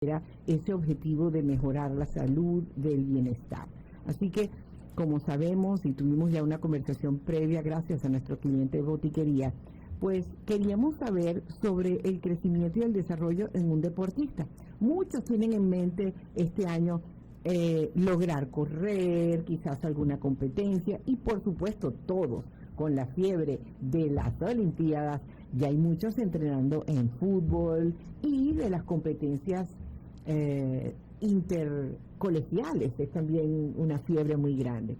era ese objetivo de mejorar la salud, del bienestar. Así que, como sabemos y tuvimos ya una conversación previa gracias a nuestro cliente de botiquería, pues queríamos saber sobre el crecimiento y el desarrollo en un deportista. Muchos tienen en mente este año lograr correr, quizás alguna competencia y por supuesto todos con la fiebre de las Olimpiadas. Ya hay muchos entrenando en fútbol y de las competencias intercolegiales, es también una fiebre muy grande.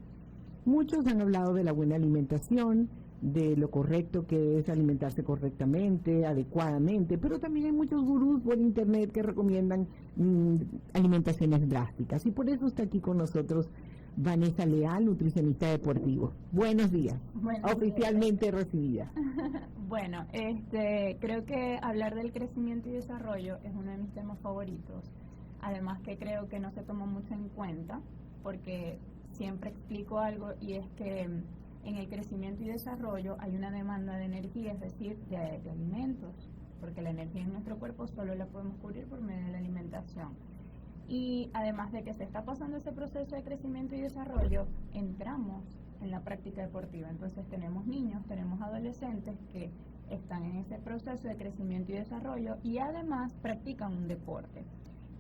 Muchos han hablado de la buena alimentación, de lo correcto que es alimentarse correctamente, adecuadamente, pero también hay muchos gurús por internet que recomiendan alimentaciones drásticas. Y por eso está aquí con nosotros Vanessa Leal, nutricionista deportivo. Buenos días. Oficialmente recibida. Bueno, creo que hablar del crecimiento y desarrollo es uno de mis temas favoritos. Además que creo que no se toma mucho en cuenta, porque siempre explico algo y es que en el crecimiento y desarrollo hay una demanda de energía, es decir, de alimentos, porque la energía en nuestro cuerpo solo la podemos cubrir por medio de la alimentación. Y además de que se está pasando ese proceso de crecimiento y desarrollo, entramos en la práctica deportiva. Entonces tenemos niños, tenemos adolescentes que están en ese proceso de crecimiento y desarrollo y además practican un deporte.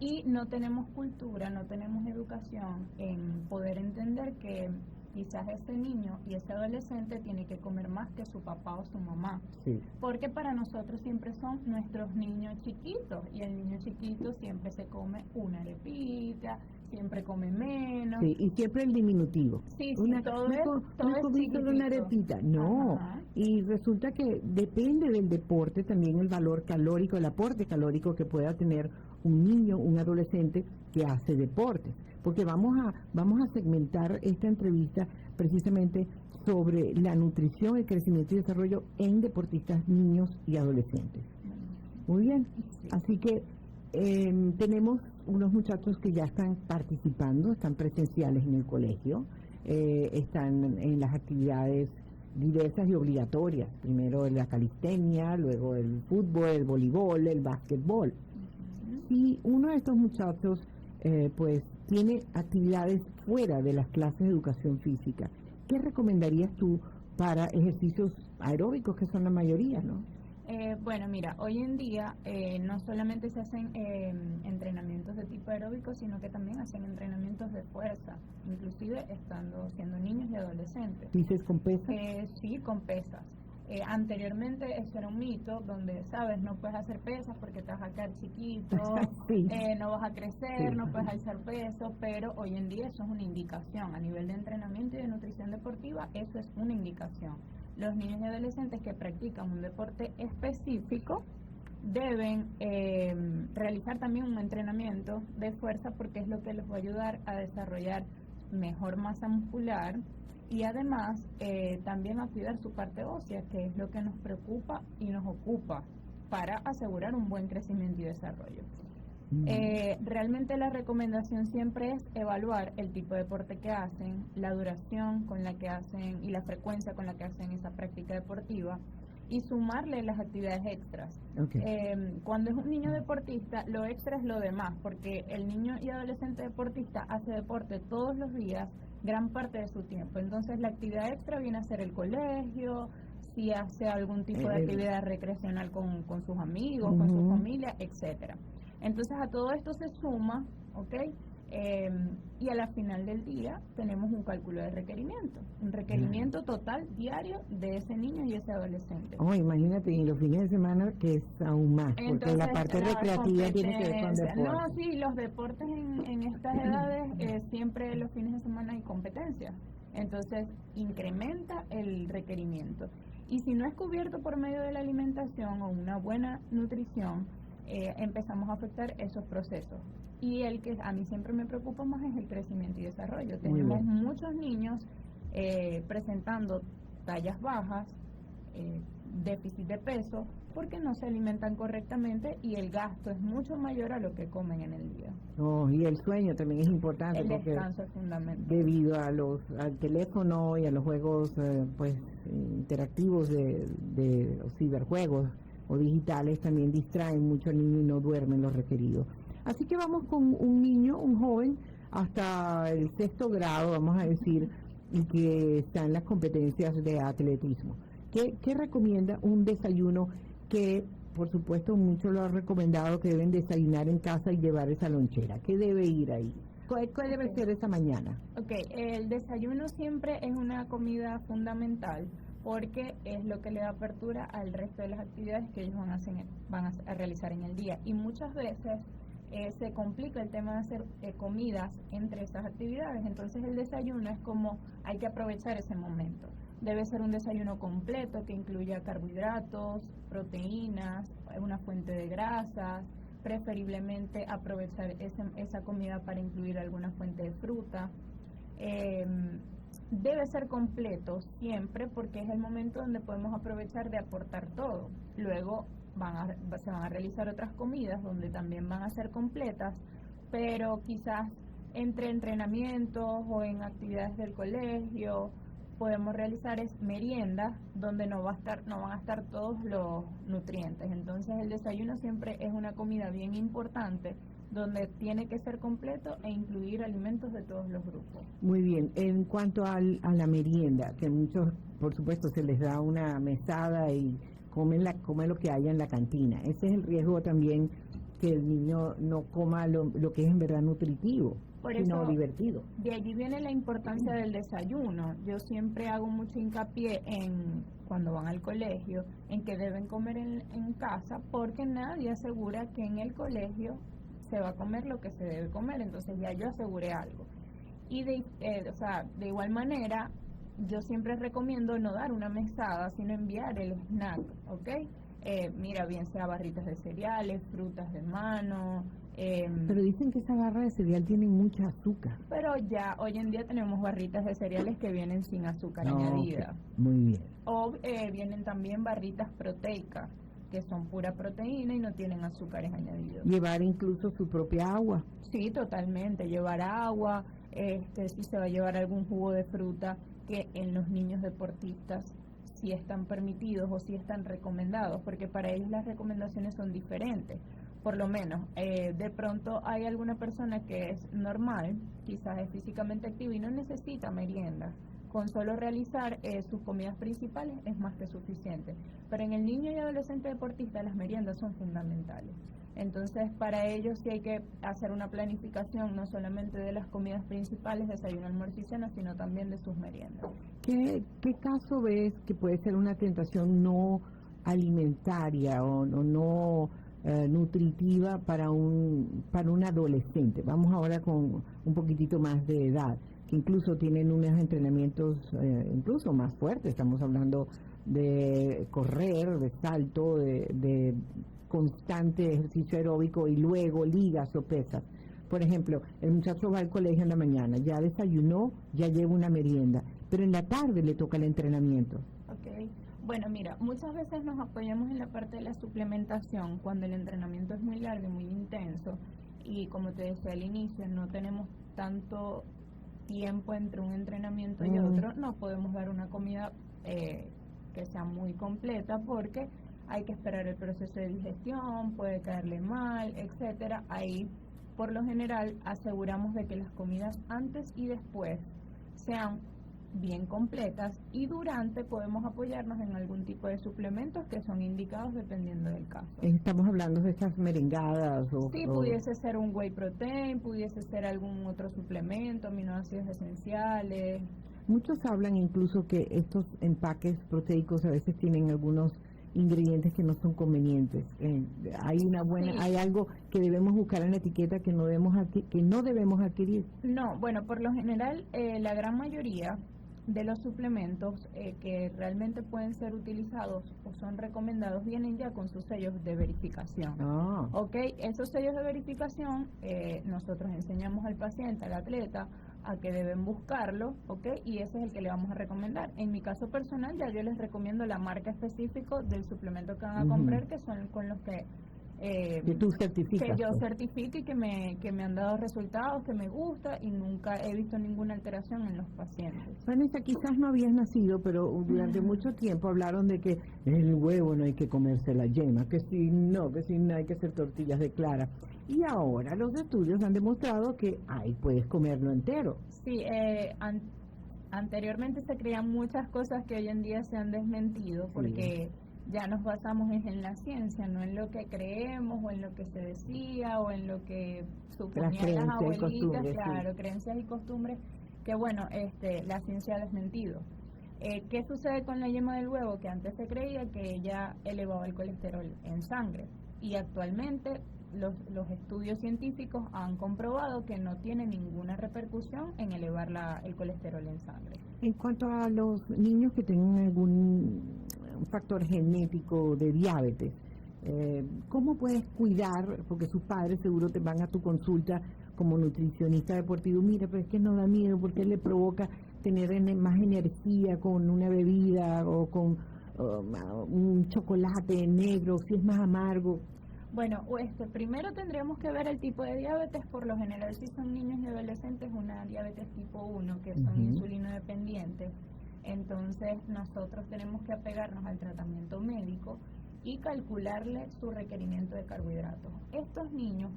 Y no tenemos cultura, no tenemos educación en poder entender que quizás ese niño y ese adolescente tiene que comer más que su papá o su mamá. Sí. Porque para nosotros siempre son nuestros niños chiquitos y el niño chiquito siempre se come una arepita, siempre come menos. Sí, y siempre el diminutivo. Sí, todo es solo una arepita. No. Ajá. Y resulta que depende del deporte también el valor calórico, el aporte calórico que pueda tener un niño, un adolescente que hace deporte. Porque vamos a segmentar esta entrevista precisamente sobre la nutrición, el crecimiento y desarrollo en deportistas niños y adolescentes. Muy bien, así que tenemos unos muchachos que ya están participando, están presenciales en el colegio, están en las actividades diversas y obligatorias, primero la calistenia, luego el fútbol, el voleibol, el básquetbol. Si uno de estos muchachos pues tiene actividades fuera de las clases de educación física, ¿qué recomendarías tú para ejercicios aeróbicos, que son la mayoría, no? Bueno, mira, hoy en día no solamente se hacen entrenamientos de tipo aeróbico, sino que también hacen entrenamientos de fuerza, inclusive siendo niños y adolescentes. ¿Dices con pesas? Sí, con pesas. Anteriormente eso era un mito donde, sabes, no puedes hacer pesas porque te vas a quedar chiquito, sí. No vas a crecer, sí. No puedes alzar peso, pero hoy en día eso es una indicación. A nivel de entrenamiento y de nutrición deportiva, eso es una indicación. Los niños y adolescentes que practican un deporte específico deben realizar también un entrenamiento de fuerza porque es lo que les va a ayudar a desarrollar mejor masa muscular y además también a cuidar su parte ósea, que es lo que nos preocupa y nos ocupa para asegurar un buen crecimiento y desarrollo. Realmente la recomendación siempre es evaluar el tipo de deporte que hacen, la duración con la que hacen y la frecuencia con la que hacen esa práctica deportiva y sumarle las actividades extras. Okay. Cuando es un niño deportista, lo extra es lo demás, porque el niño y adolescente deportista hace deporte todos los días, gran parte de su tiempo. Entonces la actividad extra viene a ser el colegio, si hace algún tipo de actividad recreacional con sus amigos, con su familia, etcétera. Entonces a todo esto se suma, ¿ok? Y a la final del día tenemos un cálculo de requerimiento, un requerimiento total diario de ese niño y ese adolescente. Oh, imagínate, y los fines de semana que es aún más, entonces, porque la parte recreativa tiene que ver con deporte. No, sí, los deportes en estas edades, siempre los fines de semana hay competencias, entonces incrementa el requerimiento. Y si no es cubierto por medio de la alimentación o una buena nutrición, empezamos a afectar esos procesos. Y el que a mí siempre me preocupa más es el crecimiento y desarrollo. Tenemos muchos niños presentando tallas bajas, déficit de peso, porque no se alimentan correctamente y el gasto es mucho mayor a lo que comen en el día. Oh, y el sueño también es importante. El descanso es fundamental. Debido al teléfono y a los juegos pues interactivos de ciberjuegos o digitales, también distraen mucho al niño y no duermen lo requerido. Así que vamos con un niño, un joven, hasta el 6º grado, vamos a decir, y que está en las competencias de atletismo. ¿Qué recomienda un desayuno que, por supuesto, muchos lo han recomendado que deben desayunar en casa y llevar esa lonchera? ¿Qué debe ir ahí? ¿Cuál debe ser esa mañana? Ok, el desayuno siempre es una comida fundamental porque es lo que le da apertura al resto de las actividades que ellos van a realizar en el día. Y muchas veces se complica el tema de hacer comidas entre esas actividades. Entonces el desayuno es como hay que aprovechar ese momento. Debe ser un desayuno completo que incluya carbohidratos, proteínas, una fuente de grasas, preferiblemente aprovechar esa comida para incluir alguna fuente de fruta. Debe ser completo siempre porque es el momento donde podemos aprovechar de aportar todo. Luego se van a realizar otras comidas donde también van a ser completas, pero quizás entre entrenamientos o en actividades del colegio podemos realizar meriendas donde no van a estar todos los nutrientes. Entonces el desayuno siempre es una comida bien importante donde tiene que ser completo e incluir alimentos de todos los grupos. Muy bien. En cuanto a la merienda, que muchos, por supuesto, se les da una mesada y comen lo que haya en la cantina. Ese es el riesgo también, que el niño no coma lo que es en verdad nutritivo, sino divertido. De allí viene la importancia del desayuno. Yo siempre hago mucho hincapié cuando van al colegio, en que deben comer en casa, porque nadie asegura que en el colegio se va a comer lo que se debe comer. Entonces ya yo aseguré algo. Y de igual manera, yo siempre recomiendo no dar una mesada, sino enviar el snack, ¿ok? Mira, bien sea barritas de cereales, frutas de mano. Pero dicen que esa barra de cereal tiene mucha azúcar. Pero ya hoy en día tenemos barritas de cereales que vienen sin azúcar añadida. Muy bien. O vienen también barritas proteicas, que son pura proteína y no tienen azúcares añadidos. Llevar incluso su propia agua. Sí, totalmente. Llevar agua, si se va a llevar algún jugo de fruta, que en los niños deportistas sí están permitidos o sí están recomendados, porque para ellos las recomendaciones son diferentes. Por lo menos, de pronto hay alguna persona que es normal, quizás es físicamente activa y no necesita merienda. Con solo realizar sus comidas principales es más que suficiente. Pero en el niño y adolescente deportista las meriendas son fundamentales. Entonces, para ellos sí hay que hacer una planificación no solamente de las comidas principales, desayuno, almuerzo y cena, sino también de sus meriendas. ¿Qué caso ves que puede ser una tentación no alimentaria o no nutritiva para un adolescente? Vamos ahora con un poquitito más de edad, que incluso tienen unos entrenamientos incluso más fuertes. Estamos hablando de correr, de salto, de constante ejercicio aeróbico y luego ligas o pesas. Por ejemplo, el muchacho va al colegio en la mañana, ya desayunó, ya lleva una merienda, pero en la tarde le toca el entrenamiento. Okay. Bueno, mira, muchas veces nos apoyamos en la parte de la suplementación cuando el entrenamiento es muy largo y muy intenso, y como te decía al inicio, no tenemos tanto tiempo entre un entrenamiento y otro. No podemos dar una comida que sea muy completa porque hay que esperar el proceso de digestión, puede caerle mal, etcétera. Ahí, por lo general, aseguramos de que las comidas antes y después sean bien completas, y durante podemos apoyarnos en algún tipo de suplementos que son indicados dependiendo del caso. Estamos hablando de esas merengadas Sí, pudiese ser un whey protein, pudiese ser algún otro suplemento, aminoácidos esenciales. Muchos hablan incluso que estos empaques proteicos a veces tienen algunos ingredientes que no son convenientes. Hay algo que debemos buscar en la etiqueta que no debemos adquirir. No, bueno, por lo general la gran mayoría de los suplementos que realmente pueden ser utilizados o son recomendados vienen ya con sus sellos de verificación. ¿Ok? Esos sellos de verificación nosotros enseñamos al paciente, al atleta, a que deben buscarlo, ¿ok? Y ese es el que le vamos a recomendar. En mi caso personal, ya yo les recomiendo la marca específica del suplemento que van a comprar, que son con los que tú certificas, que yo certifico y que me han dado resultados, que me gusta, y nunca he visto ninguna alteración en los pacientes. Vanessa, quizás no habías nacido, pero durante mucho tiempo hablaron de que el huevo no hay que comerse la yema, que si no hay que hacer tortillas de clara. Y ahora los estudios han demostrado que ahí puedes comerlo entero. Sí, anteriormente se creían muchas cosas que hoy en día se han desmentido porque ya nos basamos en la ciencia, no en lo que creemos o en lo que se decía o en lo que suponían las abuelitas, claro, creencias y costumbres que bueno, la ciencia ha desmentido. ¿Qué sucede con la yema del huevo? Que antes se creía que ella elevaba el colesterol en sangre y actualmente los estudios científicos han comprobado que no tiene ninguna repercusión en elevar el colesterol en sangre. En cuanto a los niños que tengan algún factor genético de diabetes, ¿cómo puedes cuidar? Porque sus padres seguro te van a tu consulta como nutricionista deportivo, mira, pero es que no da miedo porque le provoca tener más energía con una bebida o con un chocolate negro, si es más amargo. Bueno, primero tendríamos que ver el tipo de diabetes. Por lo general, si son niños y adolescentes, una diabetes tipo 1, que son insulino dependientes. Entonces, nosotros tenemos que apegarnos al tratamiento médico y calcularle su requerimiento de carbohidratos. Estos niños,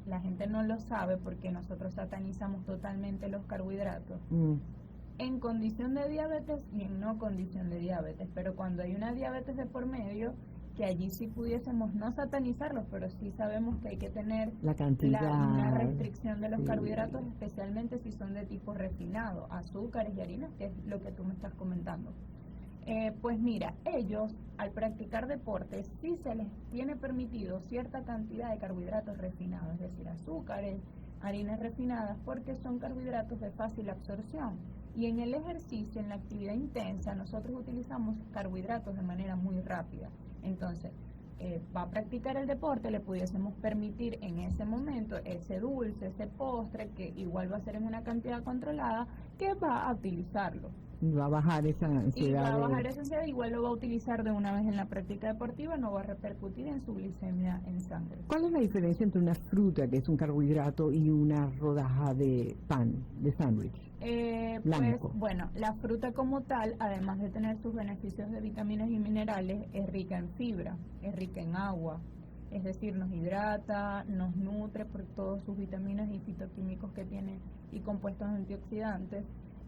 la gente no lo sabe porque nosotros satanizamos totalmente los carbohidratos. En condición de diabetes y en no condición de diabetes, pero cuando hay una diabetes de por medio, que allí sí pudiésemos no satanizarlos, pero sí sabemos que hay que tener la cantidad, una restricción de los carbohidratos, especialmente si son de tipo refinado, azúcares y harinas, que es lo que tú me estás comentando. Pues mira, ellos al practicar deportes sí se les tiene permitido cierta cantidad de carbohidratos refinados, es decir, azúcares, harinas refinadas, porque son carbohidratos de fácil absorción. Y en el ejercicio, en la actividad intensa, nosotros utilizamos carbohidratos de manera muy rápida. Entonces, va a practicar el deporte, le pudiésemos permitir en ese momento ese dulce, ese postre, que igual va a ser en una cantidad controlada, que va a utilizarlo. Va a bajar esa ansiedad. Y va a bajar esa ansiedad, igual lo va a utilizar de una vez en la práctica deportiva, no va a repercutir en su glicemia en sangre. ¿Cuál es la diferencia entre una fruta, que es un carbohidrato, y una rodaja de pan, de sándwich? Pues bueno, la fruta como tal, además de tener sus beneficios de vitaminas y minerales, es rica en fibra, es rica en agua, es decir, nos hidrata, nos nutre por todas sus vitaminas y fitoquímicos que tiene y compuestos antioxidantes,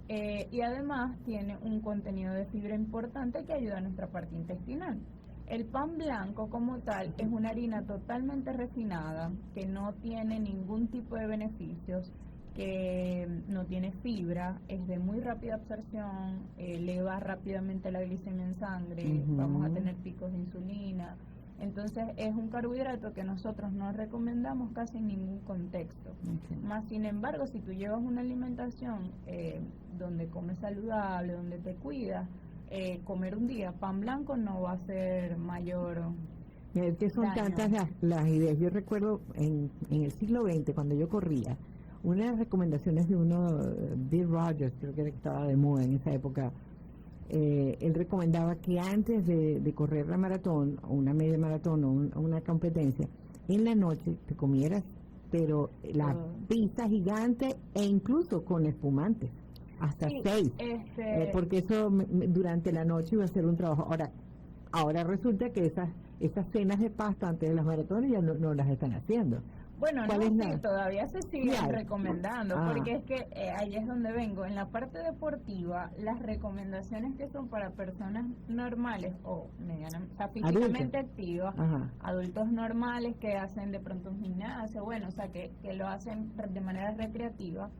y además tiene un contenido de fibra importante que ayuda a nuestra parte intestinal. El pan blanco como tal es una harina totalmente refinada que no tiene ningún tipo de beneficios, que no tiene fibra, es de muy rápida absorción, eleva rápidamente la glicemia en sangre, vamos a tener picos de insulina. Entonces es un carbohidrato que nosotros no recomendamos casi en ningún contexto. Más sin embargo, si tú llevas una alimentación donde comes saludable, donde te cuidas, comer un día pan blanco no va a ser mayor. Es que son daño. tantas las ideas. Yo recuerdo en el siglo XX, cuando yo corría, una de las recomendaciones de Bill Rogers, creo que estaba de moda en esa época, él recomendaba que antes de correr la maratón, o una media maratón, o una competencia, en la noche te comieras, pero la pizza gigante e incluso con espumantes, hasta 6, porque eso durante la noche iba a ser un trabajo. Ahora resulta que esas cenas de pasta antes de las maratones ya no las están haciendo. Bueno, no, sí, todavía se siguen recomendando, porque es que ahí es donde vengo. En la parte deportiva, las recomendaciones que son para personas normales o medianamente, o sea, físicamente activas, adultos normales que hacen de pronto un gimnasio, bueno, o sea, que lo hacen de manera recreativa.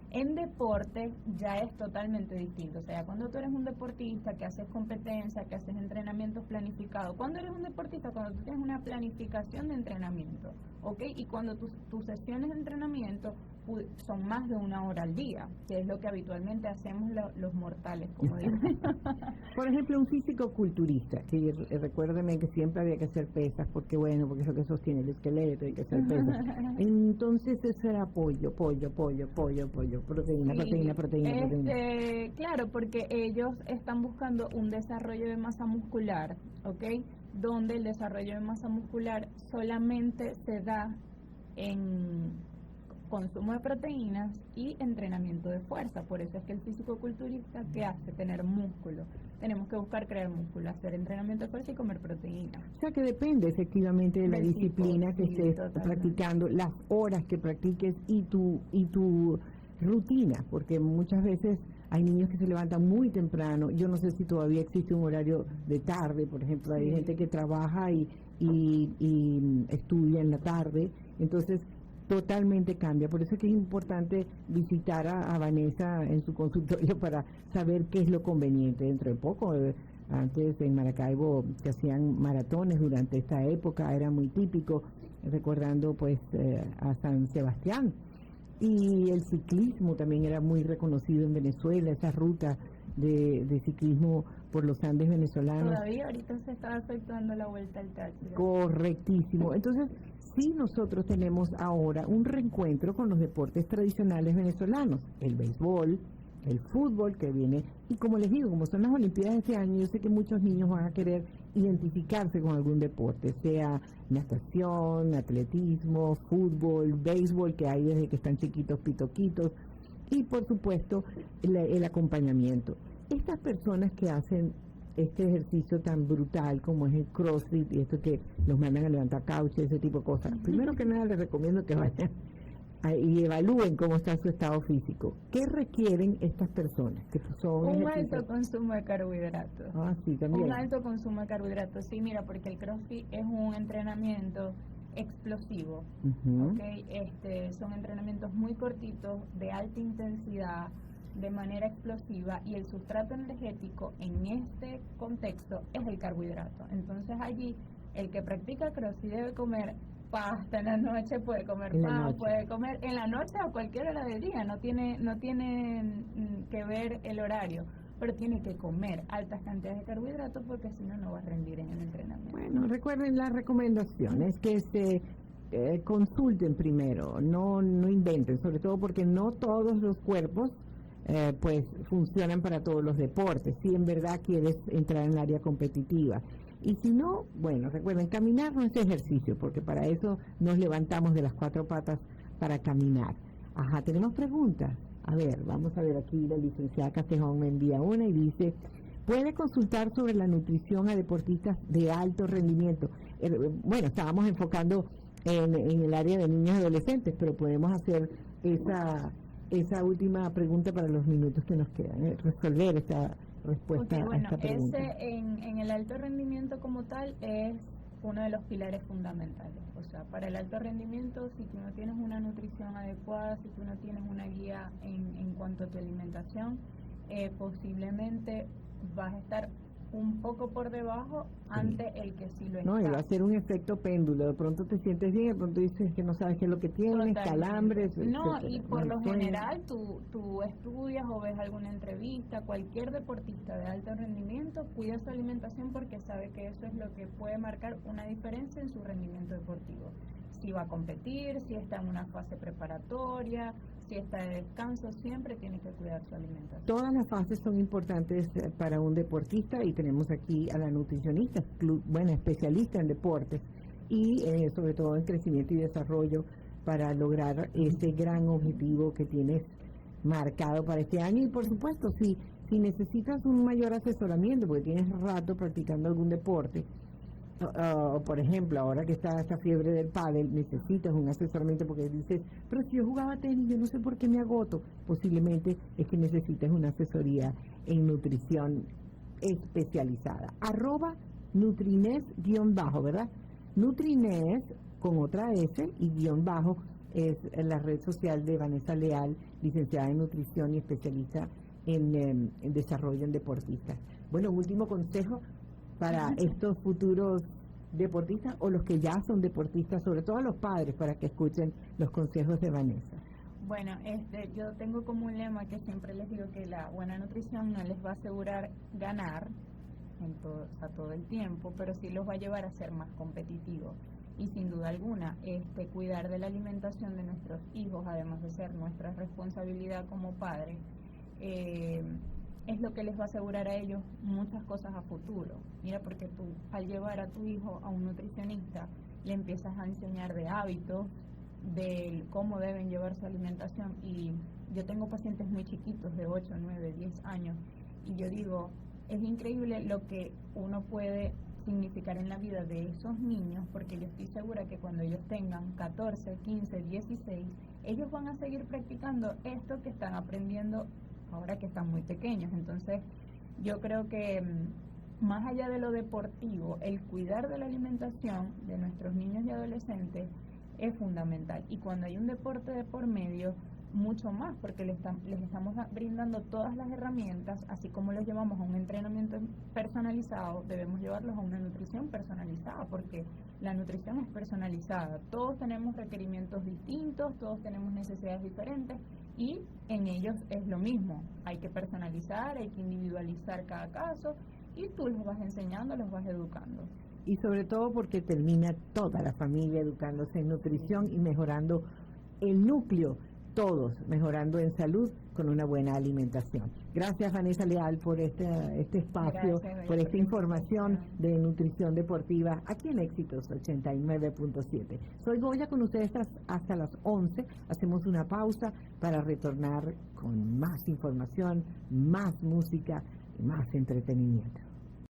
En deporte ya es totalmente distinto, o sea, cuando tú eres un deportista que haces competencia, que haces entrenamientos planificados, cuando eres un deportista, cuando tú tienes una planificación de entrenamiento, ¿ok? Y cuando tus sesiones de entrenamiento son más de 1 hora al día, que es lo que habitualmente hacemos los mortales, como digo. Por ejemplo, un físico culturista, que recuérdeme que siempre había que hacer pesas, porque es lo que sostiene el esqueleto, hay que hacer pesas. Entonces eso era pollo, proteína. Claro, porque ellos están buscando un desarrollo de masa muscular, ¿ok? Donde el desarrollo de masa muscular solamente se da consumo de proteínas y entrenamiento de fuerza. Por eso es que el fisicoculturista, ¿qué hace? Tener músculo. Tenemos que buscar crear músculo, hacer entrenamiento de fuerza y comer proteínas. O sea que depende efectivamente de la Del disciplina tipo, que sí, estés totalmente. practicando, las horas que practiques y tu rutina, porque muchas veces hay niños que se levantan muy temprano. Yo no sé si todavía existe un horario de tarde, por ejemplo, hay Sí. gente que trabaja y estudia en la tarde, entonces totalmente cambia. Por eso es que es importante visitar a Vanessa en su consultorio para saber qué es lo conveniente. Dentro de poco, antes en Maracaibo se hacían maratones durante esta época, era muy típico, recordando pues a San Sebastián. Y el ciclismo también era muy reconocido en Venezuela, esa ruta de ciclismo por los Andes venezolanos. Todavía ahorita se está efectuando la vuelta al Táchira. Correctísimo. Entonces, sí, nosotros tenemos ahora un reencuentro con los deportes tradicionales venezolanos, el béisbol, el fútbol que viene, y como les digo, como son las Olimpiadas de este año, yo sé que muchos niños van a querer identificarse con algún deporte, sea natación, atletismo, fútbol, béisbol, que hay desde que están chiquitos, pitoquitos, y por supuesto el acompañamiento. Estas personas que hacen este ejercicio tan brutal como es el CrossFit y esto que los mandan a levantar cauches, ese tipo de cosas, primero que nada les recomiendo que vayan y evalúen cómo está su estado físico. ¿Qué requieren estas personas? Que son Un ejercicios- alto consumo de carbohidratos. Ah, sí, también. Un alto consumo de carbohidratos, sí, mira, porque el CrossFit es un entrenamiento explosivo, Ujú. ¿ok? Son entrenamientos muy cortitos, de alta intensidad, de manera explosiva, y el sustrato energético en este contexto es el carbohidrato. Entonces allí, el que practica CrossFit debe comer pasta en la noche, puede comer En la pan, noche. puede comer en la noche a cualquier hora del día, no tiene que ver el horario, pero tiene que comer altas cantidades de carbohidratos porque si no, no va a rendir en el entrenamiento. Bueno, recuerden las recomendaciones, que se consulten primero, no inventen, sobre todo porque no todos los cuerpos pues funcionan para todos los deportes, si en verdad quieres entrar en el área competitiva. Y si no, bueno, recuerden, caminar no es ejercicio, porque para eso nos levantamos de las cuatro patas para caminar. Ajá, tenemos preguntas. A ver, vamos a ver aquí, la licenciada Castejón me envía una y dice: ¿puede consultar sobre la nutrición a deportistas de alto rendimiento? Bueno, estábamos enfocando en el área de niños y adolescentes, pero podemos hacer esa última pregunta para los minutos que nos quedan, resolver esta respuesta Ok, a bueno, esta pregunta. en el alto rendimiento como tal es uno de los pilares fundamentales. O sea, para el alto rendimiento, si tú no tienes una nutrición adecuada, si tú no tienes una guía en cuanto a tu alimentación, posiblemente vas a estar un poco por debajo ante el que sí lo está. No, y va a ser un efecto péndulo. De pronto te sientes bien, de pronto dices que no sabes qué es lo que tienes, Totalmente. calambres. No, etcétera. y por Mal lo sueño. general tú estudias o ves alguna entrevista, cualquier deportista de alto rendimiento cuida su alimentación porque sabe que eso es lo que puede marcar una diferencia en su rendimiento deportivo. Si va a competir, si está en una fase preparatoria, si está de descanso, siempre tiene que cuidar su alimentación. Todas las fases son importantes para un deportista, y tenemos aquí a la nutricionista, especialista en deportes y sobre todo en crecimiento y desarrollo para lograr ese gran objetivo que tienes marcado para este año. Y por supuesto, si necesitas un mayor asesoramiento porque tienes rato practicando algún deporte, por ejemplo, ahora que está esta fiebre del pádel, necesitas un asesoramiento porque dices, pero si yo jugaba tenis, yo no sé por qué me agoto. Posiblemente es que necesitas una asesoría en nutrición especializada. @Nutrines_ ¿verdad? Nutrines con otra S y _ es la red social de Vanessa Leal, licenciada en nutrición y especialista en desarrollo en deportistas. Bueno, último consejo para estos futuros deportistas o los que ya son deportistas, sobre todo a los padres, para que escuchen los consejos de Vanessa. Bueno, yo tengo como un lema que siempre les digo que la buena nutrición no les va a asegurar ganar todo el tiempo, pero sí los va a llevar a ser más competitivos. Y sin duda alguna, cuidar de la alimentación de nuestros hijos, además de ser nuestra responsabilidad como padres, es lo que les va a asegurar a ellos muchas cosas a futuro. Mira, porque tú al llevar a tu hijo a un nutricionista le empiezas a enseñar de hábitos, de cómo deben llevar su alimentación. Y yo tengo pacientes muy chiquitos de 8, 9, 10 años y yo digo, es increíble lo que uno puede significar en la vida de esos niños, porque yo estoy segura que cuando ellos tengan 14, 15, 16, ellos van a seguir practicando esto que están aprendiendo ahora que están muy pequeños. Entonces, yo creo que más allá de lo deportivo, el cuidar de la alimentación de nuestros niños y adolescentes es fundamental. Y cuando hay un deporte de por medio, mucho más, porque les estamos brindando todas las herramientas, así como los llevamos a un entrenamiento personalizado, debemos llevarlos a una nutrición personalizada, porque la nutrición es personalizada. Todos tenemos requerimientos distintos, todos tenemos necesidades diferentes, y en ellos es lo mismo. Hay que personalizar, hay que individualizar cada caso, y tú los vas enseñando, los vas educando. Y sobre todo porque termina toda la familia educándose en nutrición y mejorando el núcleo, todos mejorando en salud con una buena alimentación. Gracias, Vanessa Leal, por este espacio, por esta información de nutrición deportiva aquí en Éxitos 89.7. Soy Goya, con ustedes hasta las 11. Hacemos una pausa para retornar con más información, más música y más entretenimiento.